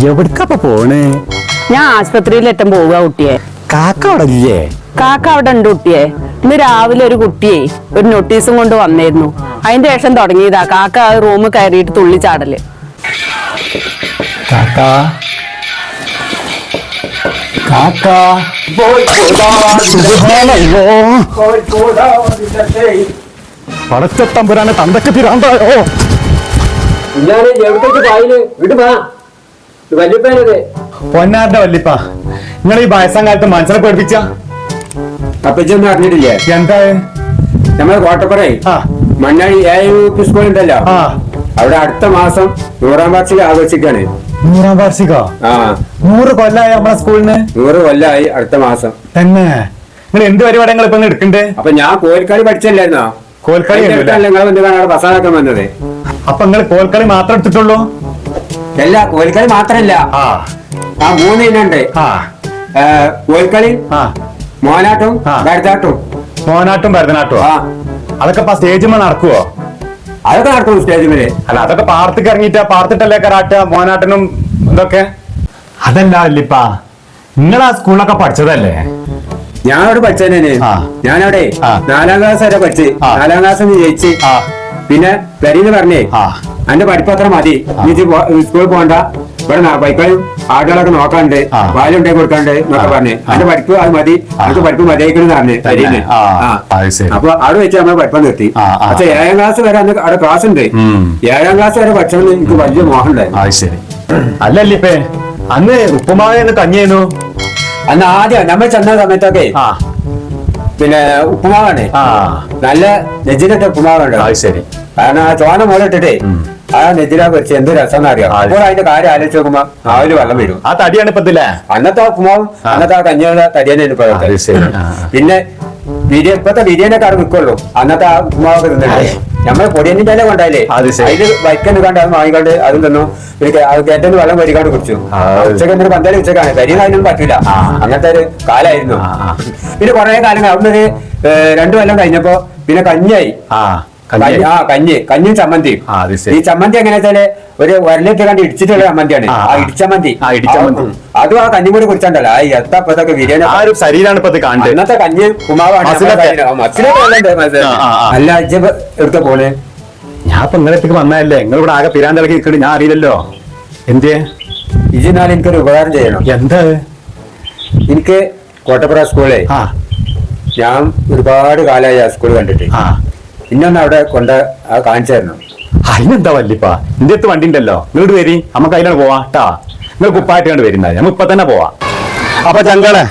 എവിടക്കപ്പ പോണ്? ഞാൻ ആശുപത്രിയിലെറ്റം പോവുക കുട്ടിയെ. കാക്ക അവിടെ ഇല്ലേ? കാക്ക അവിടെ ഉണ്ട് കുട്ടിയെ. ഇന്ന് രാവിലെ ഒരു കുട്ടിയെ ഒരു നോട്ടീസും കൊണ്ട് വന്നിരുന്നു. അതിന്റെ ശേഷം തുടങ്ങിയതാ കാക്ക റൂമിൽ കയറിയിട്ട് തുള്ളിച്ചാടല്. കാക്ക കാക്ക പടച്ചത്തമ്പുരാനെ തന്തക്ക് തിരാണ്ടായോ? പൊന്നാരുടെ വല്ലിപ്പ, നിങ്ങൾ ഈ വയസ്സാം കാലത്ത് മനസ്സിനെ പഠിപ്പിച്ച അപ്പച്ചൊന്നും അറിഞ്ഞിട്ടില്ലേ? എന്താ നമ്മളെ കോട്ടപ്പുറേ മണ്ണാടി AUP സ്കൂൾ ഉണ്ടല്ലോ, അവിടെ അടുത്ത മാസം 100ാം വാർഷികം ആഘോഷിക്കാണ്. 100ാം വാർഷിക? 100 കൊല്ലായി നമ്മളെ സ്കൂളിന്? 100 കൊല്ലായി അടുത്ത മാസം തന്നെ. നിങ്ങൾ എന്ത് പരിപാടി നിങ്ങൾ ഇപ്പൊ എടുക്കണ്ടേ? അപ്പൊ ഞാൻ കോൽക്കളി പഠിച്ചല്ലായിരുന്നോ? കോൽക്കളി നിങ്ങൾ വന്ന് ബസാറൊക്കെ വന്നത്. അപ്പൊ നിങ്ങൾ കോൽക്കളി മാത്രം എടുത്തിട്ടുള്ളൂ? അല്ല, കോൽക്കളി മാത്രല്ല, 3 ഇനുണ്ട്. കോൽക്കളി, മോനാട്ടും ഭരതനാട്ടും. മോനാട്ടും ഭരതനാട്ടും അതൊക്കെ സ്റ്റേജിൽ നടക്കുവോ? അതൊക്കെ നടക്കും സ്റ്റേജിൽ. അല്ല, അതൊക്കെ പാർത്തിക്ക് ഇറങ്ങിട്ടാ, പാർത്തിട്ടല്ലേ കരാട്ട മോനാട്ടനും ഇതൊക്കെ? അതല്ല വല്ലിപ്പ, നിങ്ങൾ ആ സ്കൂളിലൊക്കെ പഠിച്ചതല്ലേ? ഞാൻ അവിടെ പഠിച്ചതന്നെ. ഞാനവിടെ 4ാം ക്ലാസ് വരെ പഠിച്ച്, 4ാം ക്ലാസ് ജയിച്ച്. പിന്നെ പെരീന്ന് പറഞ്ഞേ, എന്റെ പഠിപ്പത്ര മതി, സ്കൂളിൽ പോകണ്ട, ഇവിടെ ബൈക്കളും ആടുകളൊക്കെ നോക്കാണ്ട്, പാലുണ്ടാക്കി കൊടുക്കാണ്ട് എന്നൊക്കെ പറഞ്ഞേ. എന്റെ പഠിപ്പ് അത് മതി, നമുക്ക് പഠിപ്പ് മതിയായിക്കണെന്ന് പറഞ്ഞേ പെരീന്ന്. അപ്പൊ അവിടെ വെച്ച് നമ്മൾ പഠിപ്പം നിർത്തി. പക്ഷെ 7ാം ക്ലാസ് വരെ അന്ന് അവിടെ ക്ലാസ് ഉണ്ട്. 7ാം ക്ലാസ് വരെ പഠിച്ചതെന്ന് എനിക്ക് വലിയ മോഹം ഉണ്ടായിരുന്നു. അല്ലല്ലിപ്പേ, അന്ന് ഉപ്പുമാവ് കഞ്ഞിയായിരുന്നു അന്ന് ആദ്യം നമ്മൾ ചെന്ന സമയത്തൊക്കെ. പിന്നെ ഉപ്പുമാവാണ്, നല്ല നെജിലിട്ട ഉപ്പുമാവുണ്ട്. കാരണം ആ ചോന മോളിട്ടിട്ടേ ആ നെജില വെച്ച് എന്ത് രസം അറിയാം. അപ്പോൾ അതിന്റെ കാര്യം ആലോചിച്ച് നോക്കുമ്പോ ആവില് വെള്ളം വരും. ആ തടിയാണ് ഇപ്പത്തില്ലേ? അന്നത്തെ ഉപ്പുമാവും അന്നത്തെ ആ കഞ്ഞിയുടെ തടിയാണ് ഇപ്പൊ. പിന്നെ ഇപ്പത്തെ ബിരിയാണിയൊക്കെ അവിടെ നിൽക്കുള്ളൂ. അന്നത്തെ ആ ഉപ്പുമാവൊക്കെ തിന്നിട്ടേ നമ്മള് പൊടിയന്നിന്റെ ഇല കൊണ്ടായില്ലേ, അതില് വൈക്കന്ന് കണ്ട് അത് വാങ്ങിക്കൊണ്ട് അതും തന്നു. കയറ്റന്ന് വെള്ളം വരിക്കാണ്ട് കുടിച്ചു. ഉച്ചക്ക് എന്തൊരു 12 ഉച്ചക്കാണ്, കരിയും അതിനൊന്നും പറ്റൂല. അങ്ങനത്തെ ഒരു കാലായിരുന്നു. പിന്നെ കുറെ കാലങ്ങൾ അവിടുന്ന് 2 കൊല്ലം കഴിഞ്ഞപ്പോ പിന്നെ കഞ്ഞിയായി. കഞ്ഞിയും ചമ്മന്തിയും. ഈ ചമ്മന്തി എങ്ങനെ വെച്ചാല് ഒരു വരലിട്ട് കണ്ട് ഇടിച്ചിട്ടുള്ള ചമ്മന്തിയാണ് ആ ഇടിച്ചമ്മന്തി. അതും ആ കഞ്ഞി കൂടി കുടിച്ചാണ്ടല്ലോ എത്തപ്പത്തൊക്കെ ബിരിയാണി ശരീരമാണ് ഇപ്പൊ ഇന്നത്തെ കഞ്ഞി ഉമാവാണ്. അല്ല എടുത്ത പോലെ ഞാൻ ഇപ്പൊ നിങ്ങളെത്തേക്ക് വന്നതല്ലേ, നിങ്ങൾ ഇവിടെ ആകെ പിരാന്തളക്കി നിൽക്കണ്ട്, ഞാൻ അറിയില്ലല്ലോ. എന്തേ ഇതിനാലും എനിക്കൊരു ഉപകാരം ചെയ്യണം. എന്താ? എനിക്ക് കോട്ടപ്പുറ സ്കൂളേ ഞാൻ ഒരുപാട് കാലമായി ആ സ്കൂൾ കണ്ടിട്ട്. ഇന്നൊന്ന് അവിടെ കൊണ്ട് കാണിച്ചു തരണം. അതിനെന്താ വല്ലിപ്പ, എന്റെ അടുത്ത് വണ്ടി ഉണ്ടല്ലോ, നിങ്ങോട്ട് വരി, നമുക്ക് അതിലാണ് പോവാ കേട്ടാ. നിങ്ങൾ കുപ്പായിട്ട് കണ്ട് വരുന്നത്, നമ്മൾ ഇപ്പൊ തന്നെ പോവാം. അപ്പൊ ചങ്കളെ,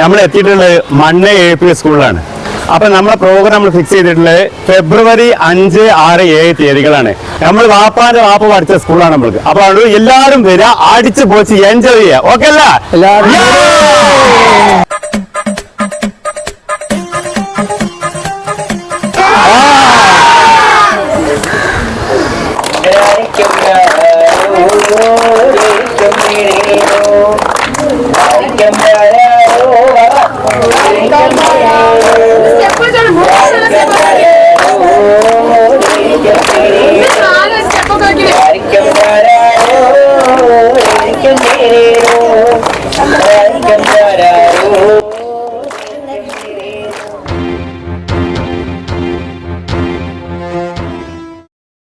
നമ്മൾ എത്തിയിട്ടുള്ളത് മണ്ണ AUP സ്കൂളിലാണ്. അപ്പൊ നമ്മളെ പ്രോഗ്രാം നമ്മൾ ഫിക്സ് ചെയ്തിട്ടുള്ളത് ഫെബ്രുവരി 5, 6, 7 തീയതികളാണ്. നമ്മൾ വാപ്പാന്റെ വാപ്പ പഠിച്ച സ്കൂളാണ് നമ്മൾക്ക്. അപ്പൊ അവിടെ എല്ലാവരും വരിക, അടിച്ച് പൊളിച്ച് എൻജോയ് ചെയ്യുക. ഓക്കെ അല്ല?